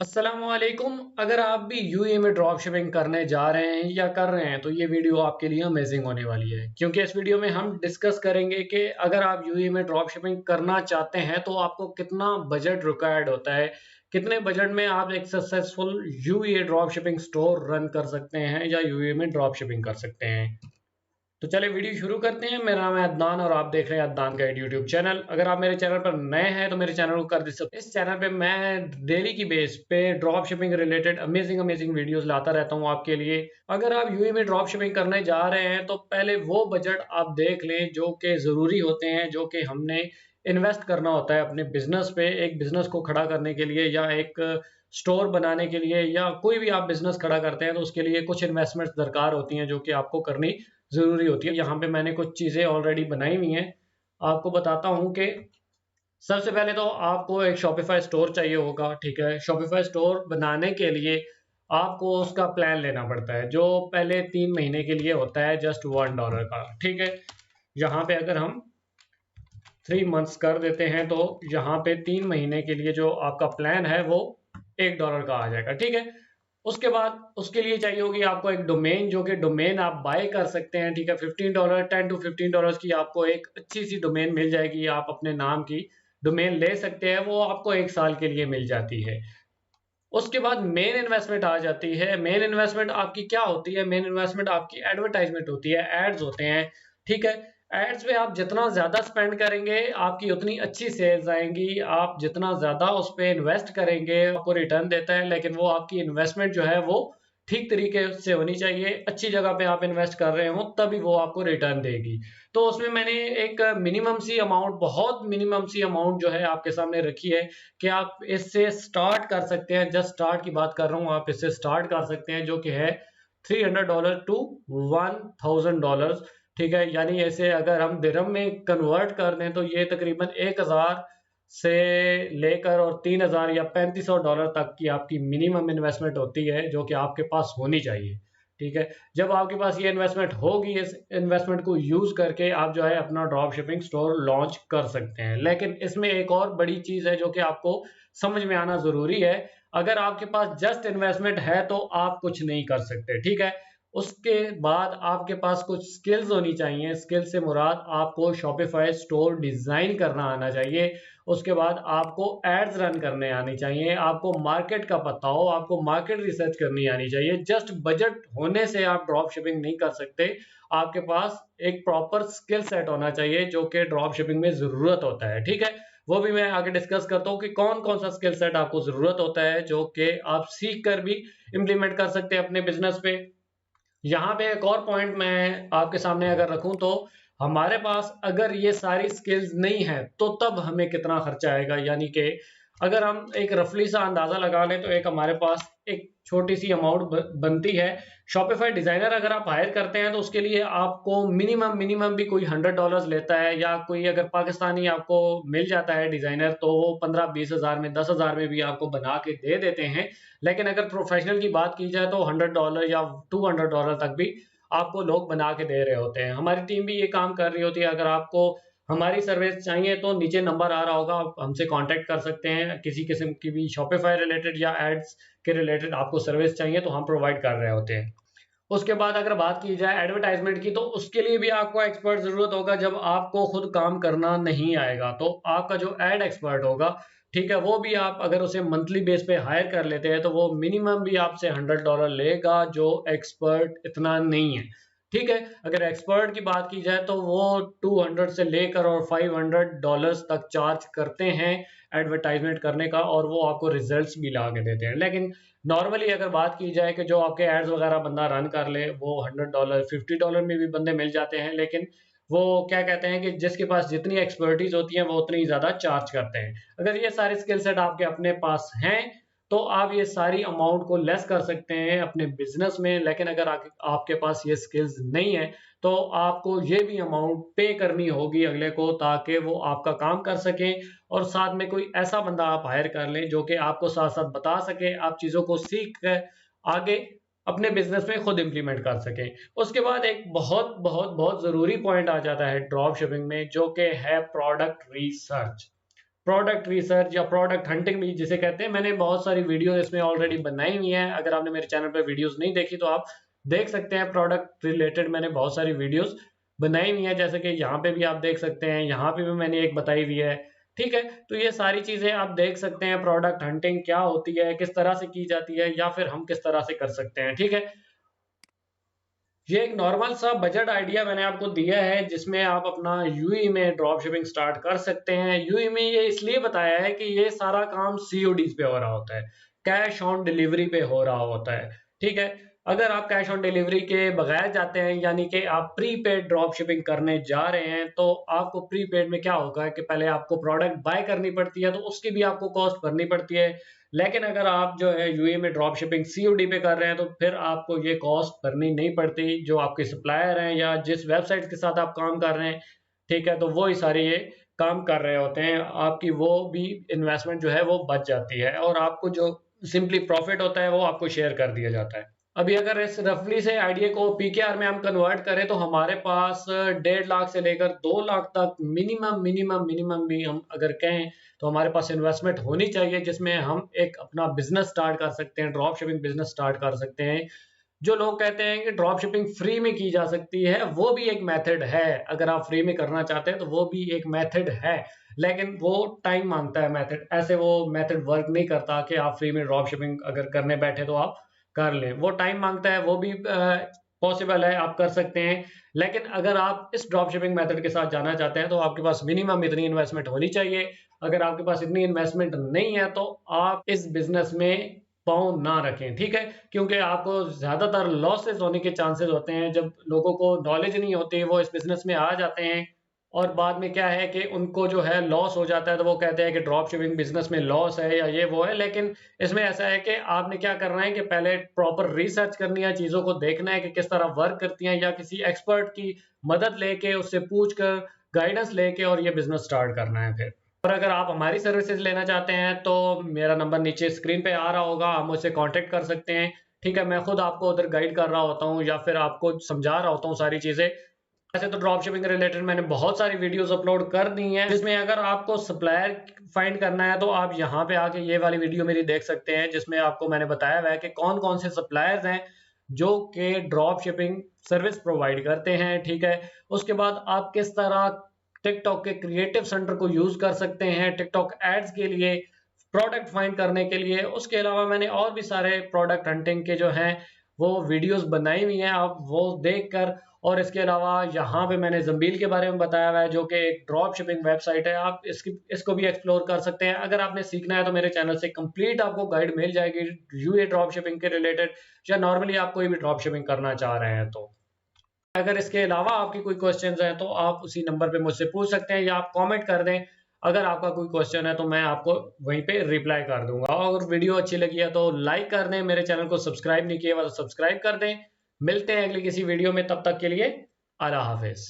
अस्सलामुअलैकुम। अगर आप भी यूएई में ड्रॉप शिपिंग करने जा रहे हैं या कर रहे हैं तो ये वीडियो आपके लिए अमेजिंग होने वाली है, क्योंकि इस वीडियो में हम डिस्कस करेंगे कि अगर आप यूएई में ड्रॉप शिपिंग करना चाहते हैं तो आपको कितना बजट रिक्वायर्ड होता है, कितने बजट में आप एक successful UAE drop shipping store run कर सकते हैं या यूएई में ड्रॉप शिपिंग कर सकते हैं। तो चलिए वीडियो शुरू करते हैं। मेरा नाम है अदनान और आप देख रहे हैं अदनान का यूट्यूब चैनल। अगर आप मेरे चैनल पर नए हैं तो मेरे चैनल को कर दीजिए। इस चैनल पे मैं डेली की बेस पे drop shipping related amazing amazing videos लाता रहता हूं आपके लिए। अगर आप यूएई में ड्रॉप शिपिंग करने जा रहे हैं तो पहले वो बजट आप देख लें जो कि ज़रूरी होते हैं, जो कि हमने इन्वेस्ट करना होता है अपने बिजनेस पे, एक बिजनेस को खड़ा करने के लिए या एक स्टोर बनाने के लिए, या कोई भी आप बिजनेस खड़ा करते हैं तो उसके लिए कुछ इन्वेस्टमेंट्स दरकार होती हैं जो कि आपको करनी ज़रूरी होती है। यहाँ पे मैंने कुछ चीज़ें ऑलरेडी बनाई हुई हैं, आपको बताता हूँ कि सबसे पहले तो आपको एक शॉपिफाई स्टोर चाहिए होगा। ठीक है, शॉपिफाई स्टोर बनाने के लिए आपको उसका प्लान लेना पड़ता है जो पहले 3 महीने के लिए होता है, जस्ट $1 का। ठीक है, यहाँ पे अगर हम 3 मंथ्स कर देते हैं तो यहाँ पे 3 महीने के लिए जो आपका प्लान है वो $1 का आ जाएगा। ठीक है, उसके बाद उसके लिए चाहिए होगी आपको एक डोमेन, जो कि डोमेन आप बाय कर सकते हैं। ठीक है, $15 10 to $15 की आपको एक अच्छी सी डोमेन मिल जाएगी। आप अपने नाम की डोमेन ले सकते हैं, वो आपको 1 साल के लिए मिल जाती है। उसके बाद मेन इन्वेस्टमेंट आ जाती है। मेन इन्वेस्टमेंट आपकी क्या होती है? मेन इन्वेस्टमेंट आपकी एडवर्टाइजमेंट होती है, एड्स होते हैं। ठीक है, एड्स पे आप जितना ज़्यादा स्पेंड करेंगे आपकी उतनी अच्छी सेल्स आएंगी। आप जितना ज़्यादा उस पे इन्वेस्ट करेंगे आपको रिटर्न देता है, लेकिन वो आपकी इन्वेस्टमेंट जो है वो ठीक तरीके से होनी चाहिए। अच्छी जगह पे आप इन्वेस्ट कर रहे हो तभी वो आपको रिटर्न देगी। तो उसमें मैंने एक मिनिमम सी अमाउंट, बहुत मिनिमम सी अमाउंट जो है आपके सामने रखी है कि आप इससे स्टार्ट कर सकते हैं। जस्ट स्टार्ट की बात कर रहा हूँ, आप इससे स्टार्ट कर सकते हैं, जो कि है $300 to $1000। ठीक है, यानी ऐसे अगर हम दिरहम में कन्वर्ट कर दें तो ये तकरीबन 1000 से लेकर और 3000 या $3500 तक की आपकी मिनिमम इन्वेस्टमेंट होती है, जो कि आपके पास होनी चाहिए। ठीक है, जब आपके पास ये इन्वेस्टमेंट होगी, इस इन्वेस्टमेंट को यूज करके आप जो है अपना ड्रॉप शिपिंग स्टोर लॉन्च कर सकते हैं। लेकिन इसमें एक और बड़ी चीज है जो कि आपको समझ में आना जरूरी है। अगर आपके पास जस्ट इन्वेस्टमेंट है तो आप कुछ नहीं कर सकते। ठीक है, उसके बाद आपके पास कुछ स्किल्स होनी चाहिए। स्किल से मुराद आपको शॉपिफाई स्टोर डिजाइन करना आना चाहिए। उसके बाद आपको एड्स रन करने आनी चाहिए, आपको मार्केट का पता हो, आपको मार्केट रिसर्च करनी आनी चाहिए। जस्ट बजट होने से आप ड्रॉप शिपिंग नहीं कर सकते। आपके पास एक प्रॉपर स्किल सेट होना चाहिए जो कि ड्रॉप शिपिंग में जरूरत होता है। ठीक है, वो भी मैं आगे डिस्कस करता हूँ कि कौन कौन सा स्किल सेट आपको जरूरत होता है, जो कि आप सीख कर भी इम्प्लीमेंट कर सकते हैं अपने बिजनेस पे। यहाँ पे एक और पॉइंट मैं आपके सामने अगर रखूं तो हमारे पास अगर ये सारी स्किल्स नहीं है तो तब हमें कितना खर्चा आएगा। यानी कि अगर हम एक रफली सा अंदाजा लगा लें तो एक हमारे पास एक छोटी सी अमाउंट बनती है। शॉपिफाई डिजाइनर अगर आप हायर करते हैं तो उसके लिए आपको मिनिमम मिनिमम भी कोई $100 लेता है, या कोई अगर पाकिस्तानी आपको मिल जाता है डिजाइनर तो वो 15-20 हजार में, 10,000 में भी आपको बना के दे देते हैं। लेकिन अगर प्रोफेशनल की बात की जाए तो $100 या $200 तक भी आपको लोग बना के दे रहे होते हैं। हमारी टीम भी ये काम कर रही होती है। अगर आपको हमारी सर्विस चाहिए तो नीचे नंबर आ रहा होगा, आप हमसे कांटेक्ट कर सकते हैं। किसी किस्म की भी शॉपिफाई रिलेटेड या एड्स के रिलेटेड आपको सर्विस चाहिए तो हम प्रोवाइड कर रहे होते हैं। उसके बाद अगर बात की जाए एडवर्टाइजमेंट की, तो उसके लिए भी आपको एक्सपर्ट जरूरत होगा। जब आपको खुद काम करना नहीं आएगा तो आपका जो एड एक्सपर्ट होगा, ठीक है, वो भी आप अगर उसे मंथली बेस पे हायर कर लेते हैं तो वो मिनिमम भी आपसे $100 लेगा, जो एक्सपर्ट इतना नहीं है। ठीक है, अगर एक्सपर्ट की बात की जाए तो वो 200 से लेकर और $500 तक चार्ज करते हैं एडवर्टाइजमेंट करने का, और वो आपको रिजल्ट्स भी ला के देते हैं। लेकिन नॉर्मली अगर बात की जाए कि जो आपके एड्स वगैरह बंदा रन कर ले, वो $100 $50 में भी बंदे मिल जाते हैं। लेकिन वो क्या कहते हैं कि जिसके पास जितनी एक्सपर्टीज होती है वो उतनी ज़्यादा चार्ज करते हैं। अगर ये सारे स्किल सेट आपके अपने पास हैं तो आप ये सारी अमाउंट को लेस कर सकते हैं अपने बिजनेस में। लेकिन अगर आपके पास ये स्किल्स नहीं है तो आपको ये भी अमाउंट पे करनी होगी अगले को, ताकि वो आपका काम कर सके, और साथ में कोई ऐसा बंदा आप हायर कर लें जो कि आपको साथ साथ बता सके, आप चीज़ों को सीख कर आगे अपने बिजनेस में खुद इंप्लीमेंट कर सकें। उसके बाद एक बहुत बहुत बहुत ज़रूरी पॉइंट आ जाता है ड्रॉप शिपिंग में, जो कि है प्रोडक्ट रिसर्च। प्रोडक्ट रिसर्च या प्रोडक्ट हंटिंग भी जिसे कहते हैं, मैंने बहुत सारी वीडियो इसमें ऑलरेडी बनाई हुई हैं। अगर आपने मेरे चैनल पर वीडियोस नहीं देखी तो आप देख सकते हैं। प्रोडक्ट रिलेटेड मैंने बहुत सारी वीडियोस बनाई हुई हैं, जैसे कि यहाँ पे भी आप देख सकते हैं, यहाँ पे भी मैंने एक बताई हुई है। ठीक है, तो ये सारी चीजें आप देख सकते हैं। प्रोडक्ट हंटिंग क्या होती है, किस तरह से की जाती है, या फिर हम किस तरह से कर सकते हैं। ठीक है, ये एक नॉर्मल सा बजट आइडिया मैंने आपको दिया है, जिसमें आप अपना यूई में ड्रॉप शिपिंग स्टार्ट कर सकते हैं। यूई में ये इसलिए बताया है कि ये सारा काम सीओडीज पे हो रहा होता है, कैश ऑन डिलीवरी पे हो रहा होता है। ठीक है, अगर आप कैश ऑन डिलीवरी के बगैर जाते हैं, यानी कि आप प्रीपेड ड्रॉप शिपिंग करने जा रहे हैं, तो आपको प्रीपेड में क्या होगा कि पहले आपको प्रोडक्ट बाय करनी पड़ती है, तो उसकी भी आपको कॉस्ट भरनी पड़ती है। लेकिन अगर आप जो है यूए में ड्रॉप शिपिंग सीओडी पे कर रहे हैं, तो फिर आपको ये कॉस्ट भरनी नहीं पड़ती। जो आपके सप्लायर हैं या जिस वेबसाइट के साथ आप काम कर रहे हैं, ठीक है, तो वो ही सारे ये काम कर रहे होते हैं। आपकी वो भी इन्वेस्टमेंट जो है वो बच जाती है, और आपको जो सिंपली प्रॉफिट होता है वो आपको शेयर कर दिया जाता है। अभी अगर इस रफली से आइडिया को पीकेआर में हम कन्वर्ट करें, तो हमारे पास 1.5 लाख से लेकर 2 लाख तक मिनिमम भी हम अगर कहें तो हमारे पास इन्वेस्टमेंट होनी चाहिए, जिसमें हम एक अपना बिजनेस स्टार्ट कर सकते हैं, ड्रॉप शिपिंग बिजनेस स्टार्ट कर सकते हैं। जो लोग कहते हैं कि ड्रॉप शिपिंग फ्री में की जा सकती है, वो भी एक मेथड है। अगर आप फ्री में करना चाहते हैं तो वो भी एक मेथड है, लेकिन वो टाइम मांगता है मेथड। ऐसे वो मेथड वर्क नहीं करता कि आप फ्री में ड्रॉप शिपिंग अगर करने बैठे तो आप कर लें। वो टाइम मांगता है, वो भी पॉसिबल है, आप कर सकते हैं। लेकिन अगर आप इस ड्रॉप शिपिंग मेथड के साथ जाना चाहते हैं, तो आपके पास मिनिमम इतनी इन्वेस्टमेंट होनी चाहिए। अगर आपके पास इतनी इन्वेस्टमेंट नहीं है, तो आप इस बिजनेस में पाँव ना रखें। ठीक है, क्योंकि आपको ज्यादातर लॉसेस होने के चांसेस होते हैं। जब लोगों को नॉलेज नहीं होती, वो इस बिजनेस में आ जाते हैं, और बाद में क्या है कि उनको जो है लॉस हो जाता है, तो वो कहते हैं कि ड्रॉप शिपिंग बिजनेस में लॉस है या ये वो है। लेकिन इसमें ऐसा है कि आपने क्या करना है कि पहले प्रॉपर रिसर्च करनी है, चीजों को देखना है कि किस तरह वर्क करती हैं, या किसी एक्सपर्ट की मदद लेके, उससे पूछ कर, गाइडेंस लेके, और ये बिजनेस स्टार्ट करना है फिर। और अगर आप हमारी सर्विसेज लेना चाहते हैं, तो मेरा नंबर नीचे स्क्रीन पे आ रहा होगा, आप मुझसे कांटेक्ट कर सकते हैं। ठीक है, मैं खुद आपको उधर गाइड कर रहा होता हूँ, या फिर आपको समझा रहा होता हूँ सारी चीजें। वैसे तो ड्रॉप शिपिंग रिलेटेड मैंने बहुत सारी वीडियोस अपलोड कर दी हैं, जिसमें अगर आपको सप्लायर फाइंड करना है, तो आप यहाँ पे आके ये वाली वीडियो मेरी देख सकते हैं, जिसमें आपको मैंने बताया हुआ है कि कौन कौन से सप्लायर्स हैं जो कि ड्रॉप शिपिंग सर्विस प्रोवाइड करते हैं। ठीक है, उसके बाद आप किस तरह टिकटॉक के क्रिएटिव सेंटर को यूज कर सकते हैं टिकटॉक एड्स के लिए, प्रोडक्ट फाइंड करने के लिए। उसके अलावा मैंने और भी सारे प्रोडक्ट हंटिंग के जो हैं वो वीडियोस बनाई हुई हैं, आप वो देख कर। और इसके अलावा यहाँ पे मैंने ज़ंबील के बारे में बताया हुआ है, जो कि एक ड्रॉप शिपिंग वेबसाइट है। आप इसको भी एक्सप्लोर कर सकते हैं। अगर आपने सीखना है तो मेरे चैनल से कंप्लीट आपको गाइड मिल जाएगी यूए ड्रॉप शिपिंग के रिलेटेड, या नॉर्मली आप कोई भी ड्रॉप शिपिंग करना चाह रहे हैं तो। अगर इसके अलावा आपकी कोई क्वेश्चंस हैं, तो आप उसी नंबर पे मुझसे पूछ सकते हैं, या आप कमेंट कर दें। अगर आपका कोई क्वेश्चन है तो मैं आपको वहीं पे रिप्लाई कर दूंगा। और वीडियो अच्छी लगी है तो लाइक कर दें, मेरे चैनल को सब्सक्राइब नहीं किया तो सब्सक्राइब कर दें। मिलते हैं अगली किसी वीडियो में, तब तक के लिए अल्लाह हाफिज।